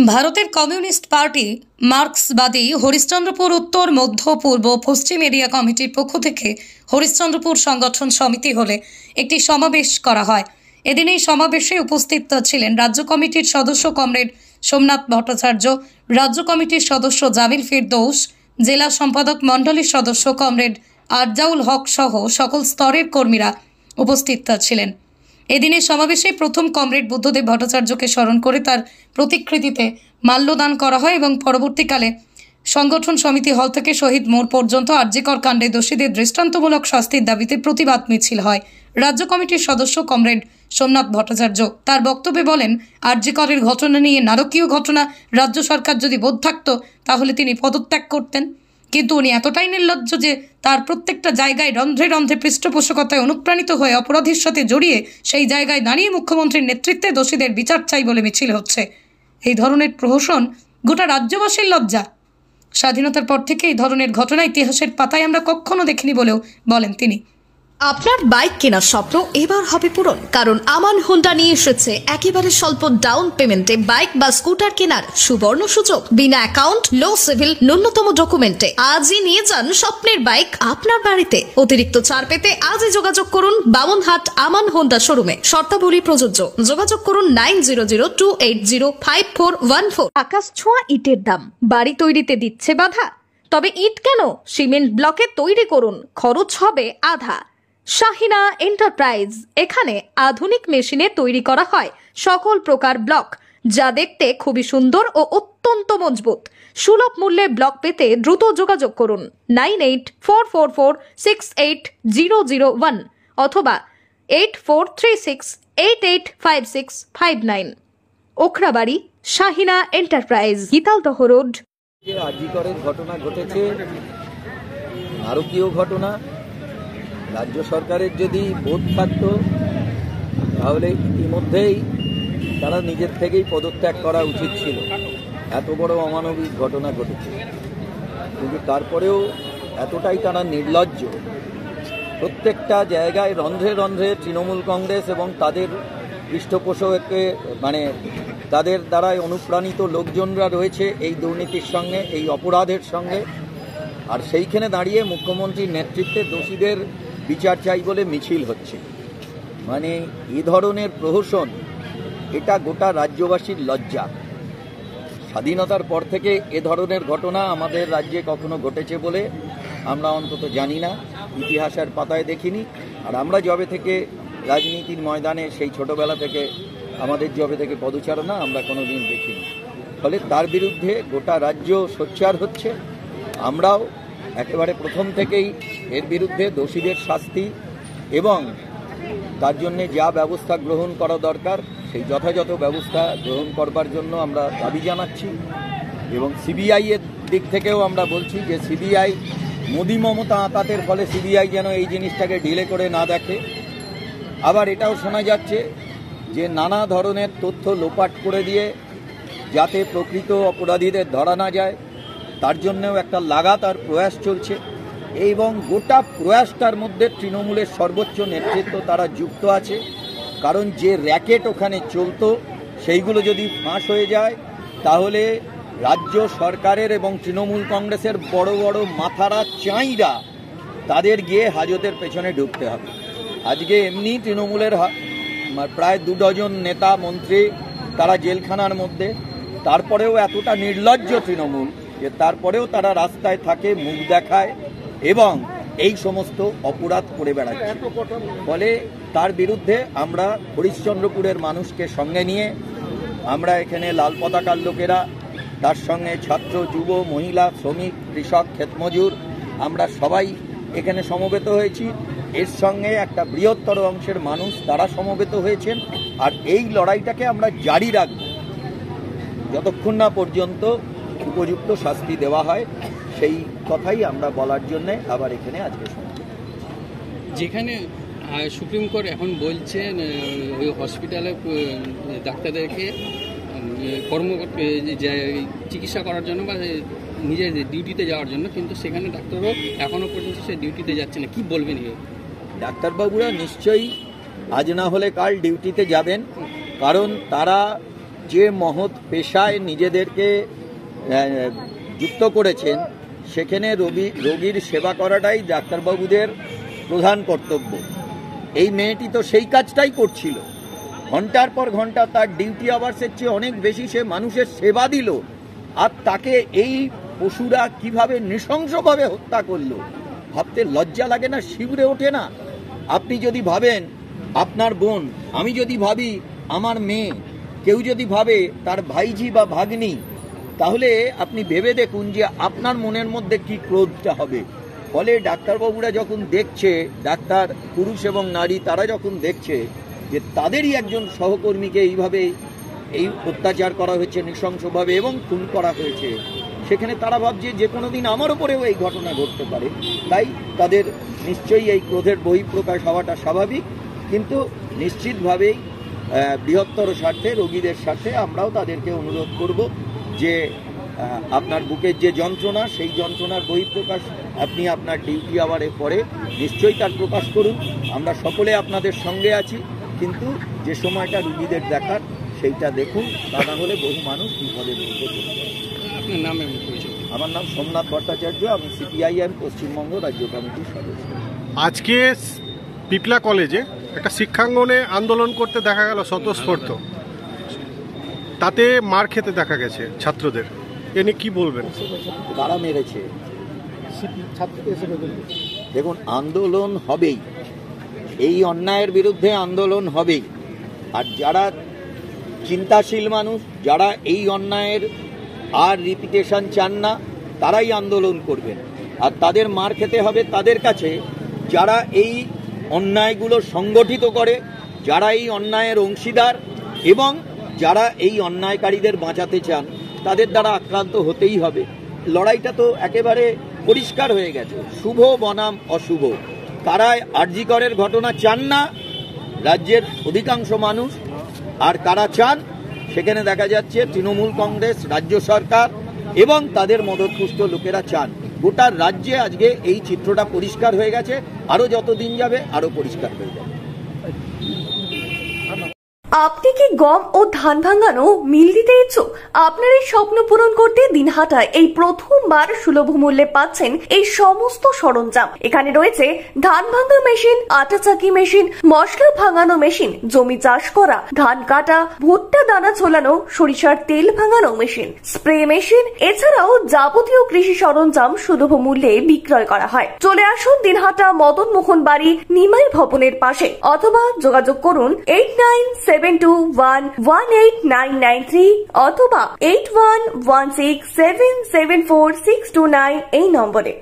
ভারতের communist party মার্ক্সবাদী Harishchandrapur উত্তর মধ্য পূর্ব পশ্চিম এরিয়া কমিটির পক্ষ থেকে হরিশ্চন্দ্রপুর সংগঠন সমিতি হলে একটি সমাবেশ করা হয়। এদিন এই সমাবেশে উপস্থিত ছিলেন রাজ্য কমিটির সদস্য কমরেড সোমনাথ ভট্টাচার্য, রাজ্য কমিটির সদস্য জামিল ফিরদৌস, জেলা সম্পাদক মণ্ডলীর সদস্য কমরেড আরজাউল হক সহ সকল স্তরের কর্মীরা উপস্থিত ছিলেন। এদিনের সমাবেশে প্রথম কমরেড বুদ্ধদেব ভট্টাচার্যকে স্মরণ করে তার প্রতিকৃতিতে মাল্যদান করা হয় এবং পরবর্তীকালে সংগঠন সমিতি হল থেকে শহীদ মোড় পর্যন্ত আরজিকর কাণ্ডে দোষীদের দৃষ্টান্তমূলক শাস্তির দাবিতে প্রতিবাদ মিছিল হয়। রাজ্য কমিটির সদস্য কমরেড সোমনাথ ভট্টাচার্য তার বক্তব্যে বলেন, আরজিকরের ঘটনা নিয়ে নারকীয় ঘটনা, রাজ্য সরকার যদি বোধ থাকত তাহলে তিনি পদত্যাগ করতেন, কিন্তু উনি এতটাই নির্লজ্জ যে তার প্রত্যেকটা জায়গায় রন্ধ্রে রন্ধ্রে পৃষ্ঠপোষকতায় অনুপ্রাণিত হয়ে অপরাধীর সাথে জড়িয়ে সেই জায়গায় দাঁড়িয়ে মুখ্যমন্ত্রীর নেতৃত্বে দোষীদের বিচার চাই বলে মিছিল হচ্ছে। এই ধরনের প্রহসন গোটা রাজ্যবাসীর লজ্জা। স্বাধীনতার পর থেকে এই ধরনের ঘটনা ইতিহাসের পাতায় আমরা কখনো দেখিনি বলেও বলেন তিনি। আপনার বাইক কেনার স্বপ্ন এবার হবে পূরণ, কারণ আমান হোন্ডা নিয়ে এসেছে একেবারে স্বল্প ডাউন পেমেন্টে বাইক বা স্কুটার কেনার সুবর্ণ সুযোগ। বিনা অ্যাকাউন্ট, লো সিভিল, ন্যূনতম ডকুমেন্টে আজই নিয়ে যান স্বপ্নের বাইক আপনার বাড়িতে। অতিরিক্ত ছাড় পেতে আজই যোগাযোগ করুন বামনহাট আমান হোন্ডা শোরুমে। শর্তাবলী প্রযোজ্য। যোগাযোগ করুন 9002805414। আকাশ ছোঁয়া ইটের দাম বাড়ি তৈরিতে দিচ্ছে বাধা? তবে ইট কেন, সিমেন্ট ব্লকে তৈরি করুন, খরচ হবে আধা। শাহিনা এন্টারপ্রাইজ, এখানে আধুনিক মেশিনে তৈরি করা হয় সকল প্রকার ব্লক, যা দেখতে খুবই সুন্দর ও অত্যন্ত মজবুত। সুলভ মূল্যে ব্লক পেতে দ্রুত যোগাযোগ করুন 9844468001 অথবা 8436885659। Okhrabari, Shahina enterprise, Gitaldaha road. আরজিকরের ঘটনা ঘটেছে, নারকীয় ঘটনা। রাজ্য সরকারের যদি বোধ থাকত তাহলে ইতিমধ্যেই তারা নিজের থেকেই পদত্যাগ করা উচিত ছিল। এত বড় অমানবিক ঘটনা ঘটেছে, কিন্তু তারপরেও এতটাই তারা নির্লজ্জ। প্রত্যেকটা জায়গায় রন্ধ্রে রন্ধ্রে তৃণমূল কংগ্রেস এবং তাদের পৃষ্ঠপোষককে তাদের দ্বারাই অনুপ্রাণিত লোকজনরা রয়েছে এই দুর্নীতির সঙ্গে, এই অপরাধের সঙ্গে। আর সেইখানে দাঁড়িয়ে মুখ্যমন্ত্রীর নেতৃত্বে দোষীদের বিচার চাই বলে মিছিল হচ্ছে। এ ধরনের প্রহসন, এটা গোটা রাজ্যবাসীর লজ্জা। স্বাধীনতার পর থেকে এ ধরনের ঘটনা আমাদের রাজ্যে কখনো ঘটেছে বলে আমরা অন্তত জানি না, ইতিহাসের পাতায় দেখিনি। আর আমরা যবে থেকে রাজনীতির ময়দানে, সেই ছোটবেলা থেকে আমাদের যবে থেকে পদচারণা, আমরা কোনোদিন দেখিনি। ফলে তার বিরুদ্ধে গোটা রাজ্য সোচ্চার হচ্ছে। আমরাও একেবারে প্রথম থেকেই এর বিরুদ্ধে দোষীদের শাস্তি এবং তার জন্য যা ব্যবস্থা গ্রহণ করা দরকার সেই যথাযথ ব্যবস্থা গ্রহণ করবার জন্য আমরা দাবি জানাচ্ছি। এবং সিবিআই এর দিক থেকেও আমরা বলছি যে সিবিআই, মোদি মমতা আঁতাতের ফলে সিবিআই যেন এই জিনিসটাকে ঢিলে করে না দেখে। আবার এটাও শোনা যাচ্ছে যে নানা ধরনের তথ্য লোপাট করে দিয়ে যাতে প্রকৃত অপরাধীদের ধরা না যায়, তার জন্যও একটা লাগাতার প্রয়াস চলছে। এবং গোটা প্রয়াসটার মধ্যে তৃণমূলের সর্বোচ্চ নেতৃত্ব তারা যুক্ত আছে। কারণ যে র্যাকেট ওখানে চলতো সেইগুলো যদি ফাঁস হয়ে যায় তাহলে রাজ্য সরকারের এবং তৃণমূল কংগ্রেসের বড় বড় মাথারা চাঁইরা তাদের গিয়ে হাজতের পেছনে ঢুকতে হবে। আজকে এমনি তৃণমূলের প্রায় 2 ডজন নেতা মন্ত্রী তারা জেলখানার মধ্যে, তারপরেও এতটা নির্লজ্জ তৃণমূল যে তারপরেও তারা রাস্তায় থাকে, মুখ দেখায় এবং এই সমস্ত অপরাধ করে বেড়াচ্ছে। ফলে তার বিরুদ্ধে আমরা হরিশ্চন্দ্রপুরের মানুষকে সঙ্গে নিয়ে আমরা এখানে লাল পতাকার লোকেরা, তার সঙ্গে ছাত্র, যুব, মহিলা, শ্রমিক, কৃষক, ক্ষেতমজুর, আমরা সবাই এখানে সমবেত হয়েছি। এর সঙ্গে একটা বৃহত্তর অংশের মানুষ তারা সমবেত হয়েছেন। আর এই লড়াইটাকে আমরা জারি রাখব যতক্ষণ না পর্যন্ত উপযুক্ত শাস্তি দেওয়া হয়। সেই কথাই আমরা বলার জন্য আবার এখানে আজকে শুনছি। যেখানে সুপ্রিম কোর্ট এখন বলছেন ওই হসপিটালে ডাক্তারদেরকে চিকিৎসা করার জন্য বা নিজের ডিউটিতে যাওয়ার জন্য, কিন্তু সেখানে ডাক্তারও এখনও পর্যন্ত সে ডিউটিতে যাচ্ছে না, কি বলবেন? ডাক্তারবাবুরা নিশ্চয়ই আজ না হলে কাল ডিউটিতে যাবেন, কারণ তারা যে মহৎ পেশায় নিজেদেরকে যুক্ত করেছেন, সেখানে রোগীর সেবা করাটাই ডাক্তারবাবুদের প্রধান কর্তব্য। এই মেয়েটি তো সেই কাজটাই করছিল, ঘন্টার পর ঘন্টা তার ডিউটি আওয়ার্সের চেয়ে অনেক বেশি সে মানুষের সেবা দিল, আর তাকে এই পশুরা কিভাবে নৃশংসভাবে হত্যা করলো, ভাবতে লজ্জা লাগে না? শিউরে ওঠে না? আপনি যদি ভাবেন আপনার বোন, আমি যদি ভাবি আমার মেয়ে, কেউ যদি ভাবে তার ভাইজি বা ভাগ্নি, তাহলে আপনি ভেবে দেখুন যে আপনার মনের মধ্যে কি ক্রোধটা হবে। ফলে ডাক্তারবাবুরা যখন দেখছে, ডাক্তার পুরুষ এবং নারী তারা যখন দেখছে যে তাদেরই একজন সহকর্মীকে এইভাবে এই অত্যাচার করা হয়েছে নৃশংসভাবে এবং খুন করা হয়েছে, সেখানে তারা ভাবছে যে কোনো দিন আমার উপরেও এই ঘটনা ঘটতে পারে। তাই তাদের নিশ্চয়ই এই ক্রোধের বহিঃপ্রকাশ হওয়াটা স্বাভাবিক, কিন্তু নিশ্চিতভাবেই বৃহত্তর স্বার্থে, রোগীদের স্বার্থে আমরাও তাদেরকে অনুরোধ করব যে আপনার বুকের যে যন্ত্রণা, সেই যন্ত্রণার বহিঃপ্রকাশ আপনি আপনার ডিউটি আওয়ারের পরে নিশ্চয়ই তার প্রকাশ করুন। আমরা সকলে আপনাদের সঙ্গে আছি, কিন্তু যে সময়টা রোগীদের দেখার সেইটা দেখুন, তা না হলে বহু মানুষ বিপদের মধ্যে পড়বে। আপনার নাম এবং পরিচয়? আমার নাম সোমনাথ ভট্টাচার্য, আমি সিপিআইএম পশ্চিমবঙ্গ রাজ্য কমিটির সদস্য। আজকে পিপলা কলেজে একটা শিক্ষাঙ্গনে আন্দোলন করতে দেখা গেল স্বতঃস্ফূর্ত, তাতে মার খেতে দেখা গেছে ছাত্রদের, এ নিয়ে কি বলবেন? কারা মেরেছে? দেখুন, আন্দোলন হবেই, এই অন্যায়ের বিরুদ্ধে আন্দোলন হবেই। আর যারা চিন্তাশীল মানুষ, যারা এই অন্যায়ের আর রিপিটেশন চান না, তারাই আন্দোলন করবেন। আর তাদের মার খেতে হবে তাদের কাছে যারা এই অন্যায়গুলো সংগঠিত করে, যারা এই অন্যায়ের অংশীদার এবং যারা এই অন্যায়কারীদের বাঁচাতে চান, তাদের দ্বারা আক্রান্ত হতেই হবে। লড়াইটা তো একেবারে পরিষ্কার হয়ে গেছে, শুভ বনাম অশুভ। কারা আরজি করের ঘটনা চান না রাজ্যের অধিকাংশ মানুষ, আর কারা চান, সেখানে দেখা যাচ্ছে তৃণমূল কংগ্রেস, রাজ্য সরকার এবং তাদের মদতপুষ্ট লোকেরা চান। গোটা রাজ্যে আজকে এই চিত্রটা পরিষ্কার হয়ে গেছে, আরো যত দিন যাবে আরো পরিষ্কার হয়ে যাবে। আপনি কি গম ও ধান ভাঙানো মিল দিতে ইচ্ছুক? আপনার এই স্বপ্ন পূরণ করতে দিনহাটায় এই প্রথমবার সুলভ মূল্যে পাচ্ছেন এই সমস্ত সরঞ্জাম। এখানে রয়েছে ধান ভাঙা মেশিন, আটা চাকি মেশিন, মশলা ভাঙানো মেশিন, জমি চাষ করা, ধান কাটা, ভুট্টা দানা ছোলানো, সরিষার তেল ভাঙানো মেশিন, স্প্রে মেশিন, এছাড়াও যাবতীয় কৃষি সরঞ্জাম সুলভ মূল্যে বিক্রয় করা হয়। চলে আসুন দিনহাটা মদন মোহন বাড়ি নিমাই ভবনের পাশে, অথবা যোগাযোগ করুন 8972118993 অথবা 8116774629 এই নম্বরে।